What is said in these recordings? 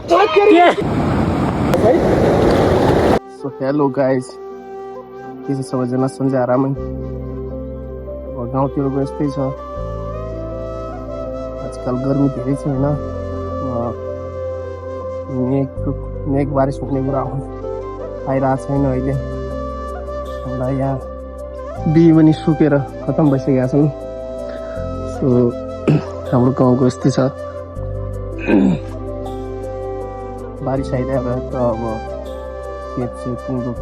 So hello guys, के छ सबैजना सन्चै आरामै? अब गाउँतिरको यस्तै छ, आजकल गर्मी धेरै छ होइन, मेघ बारिस हुने कुरा आइरहेको छैन अहिले। हामीलाई यहाँ बिउ पनि सुकेर खतम भइसकेका छन्। सो हाम्रो गाउँको यस्तै छ, बारिस आइरहेको त अब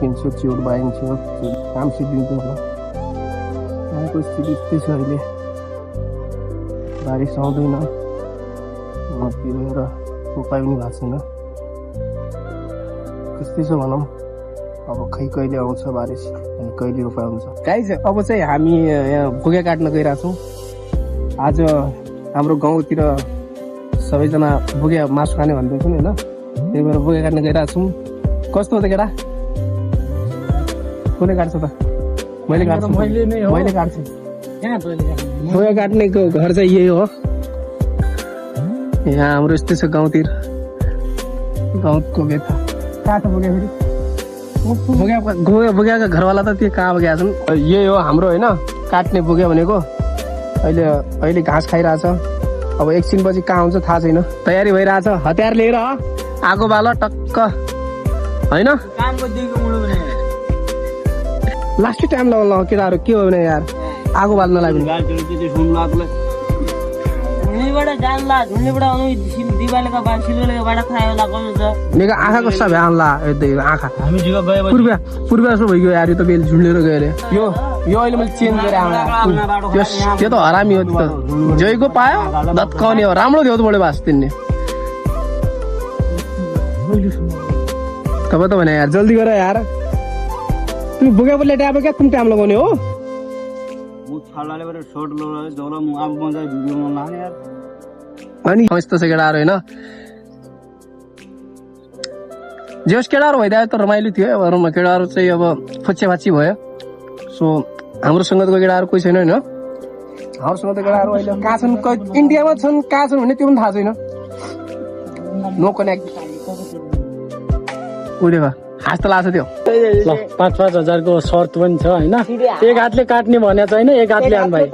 किन्छु चिउर बाइन्छु, काम सिद्धिन्छु होला। गाउँको स्थिति यस्तै छ अहिले, बारिस आउँदैन, र उपाय पनि भएको छैन। कस्तै छ भनौँ, अब खै कहिले आउँछ बारिस अनि कहिले उपाय हुन्छ। गाइज अब चाहिँ हामी यहाँ भुगे काट्न गइरहेको छौँ। आज हाम्रो गाउँतिर सबैजना भुगे मासु खाने भन्दै छन् होइन, त्यही भएर भुगे काट्न गइरहेको छौँ। कस्तो हो त केटा? कसले काट्छ त? मैले काट्छु। भुगे काट्नेको घर चाहिँ यही हो। यहाँ हाम्रो यस्तै छ गाउँतिर, गाउँको व्यथा। कहाँ छ भुगे? फेरि भुगियाको घरवाला त त्यो कहाँ बगेका छन्। यही हो हाम्रो होइन काट्ने भुगे भनेको। अहिले घाँस खाइरहेछ, अब एकछिनपछि कहाँ हुन्छ थाहा छैन। तयारी भइरहेछ, हतियार लिएर आगो बाल टक्क होइन। लास्टै टाइम लगाउनु केटाहरू, के हो भने यार आगो बाल्नलाई पनि आँखाको सब हाल्ला आँखा पूर्व जस्तो भइगयो यार। यो त बेल झुन्डेर गयो अरे। यो अहिले मैले चेन्ज गरेँ। त्यो त हरामी हो, त्यो त जयको पायो दत्काउने हो। राम्रो थियो त बढे बास तिनले। तपाईँ त भने यार जल्दी गर यार, तुम भुगे बोले ट्याब क्या तुम टाइम लगाउने हो? अनि यस्तो छ केटाहरू होइन, जे होस् केटाहरू भइदियो त रमाइलो थियो। अब केटाहरू चाहिँ अब फुच्चे फाची भयो। सो हाम्रो सङ्गतको केटाहरू कोही छैन होइन। हाम्रो सङ्गतको केटाहरू अहिले कहाँ छन्, इन्डियामा छन् कहाँ छन् भन्ने त्यो पनि थाहा छैन। नो कनेक्ट उडेको हाँस त लाग्छ त्यो। ल 5-5 हजारको सर्त पनि छ होइन। एक हातले काट्ने भने चाहिँ एक हातले आन भाइ है।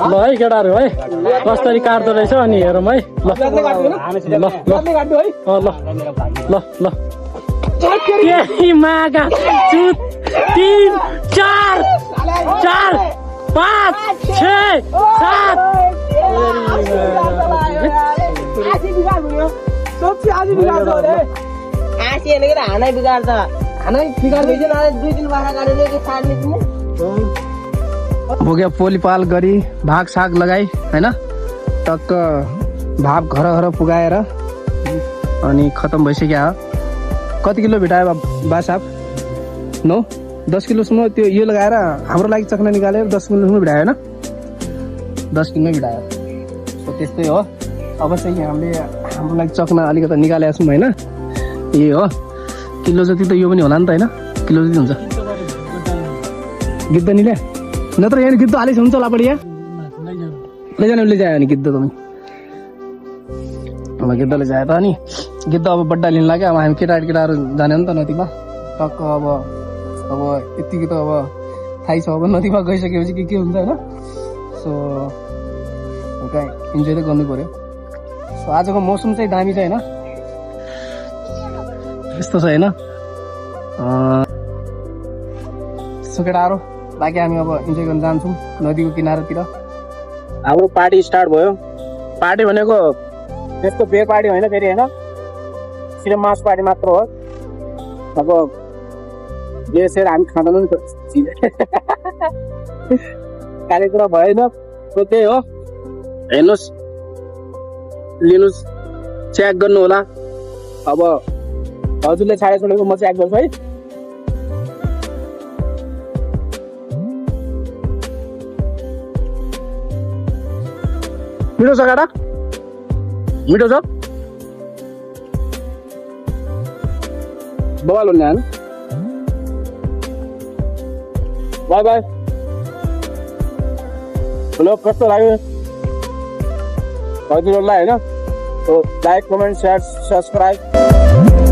ल है केटाहरू है, कसरी काट्दो रहेछ अनि हेरौँ है। ल ल ल ल मागा 3 4 4 5 6 7 भोग्या पोलिपाल गरी भाग साग लगाई होइन, टक्क भाप घर घर पुगाएर अनि खतम भइसक्यो। कति किलो भेटायो बा साहब? 9-10 किलोसम्म त्यो यो लगाएर हाम्रो लागि चक्ना निकालेर 10 किलोसम्म भिडायो होइन, 10 किलो भिडायो। त्यस्तै हो। अब चाहिँ हामीले हाम्रो लागि चक्ना अलिकति निकालेका छौँ होइन। यही हो, किलो जति त यो पनि होला नि त होइन, किलो जति हुन्छ। गिद्ध निले नत्र यहाँ गिद्ध हालिस हुन्छ होला बढिया लैजाने ल्यायो भने गिद्ध तपाईँ। अब गिद्धले जायो त अनि गिद्ध अब बड्डा लिन लाग्यो। अब हामी केटाहरू जाने नि त नदीमा टक्क। अब यतिको त अब थाहै छ, अब नदीमा गइसकेपछि के हुन्छ होइन। सो इन्जोय त गर्नु पऱ्यो। सो आजको मौसम चाहिँ दामी छ होइन, यस्तो छ होइन। केटाहरू लागि हामी अब इन्जोय गर्न जान्छौँ नदीको किनारातिर। हाम्रो पार्टी स्टार्ट भयो। पार्टी भनेको त्यस्तो बेर पार्टी होइन फेरि होइन, सिर्फ मास पार्टी मात्र हो। अब बेसेर हामी खाँदैनौँ नि त, कार्यक्रम भएन। त्यही हो, हेर्नुहोस् लिनुहोस्, च्याक गर्नु होला। अब हजुरले छोडेको म च्याक गर्छु है। मिठो छ केटा, मिठो छ। बवाल हुने होइन। By by. हेलो, कस्तो लाग्यो हजुरहरूलाई होइन? तो लाइक कमेंट शेयर सब्सक्राइब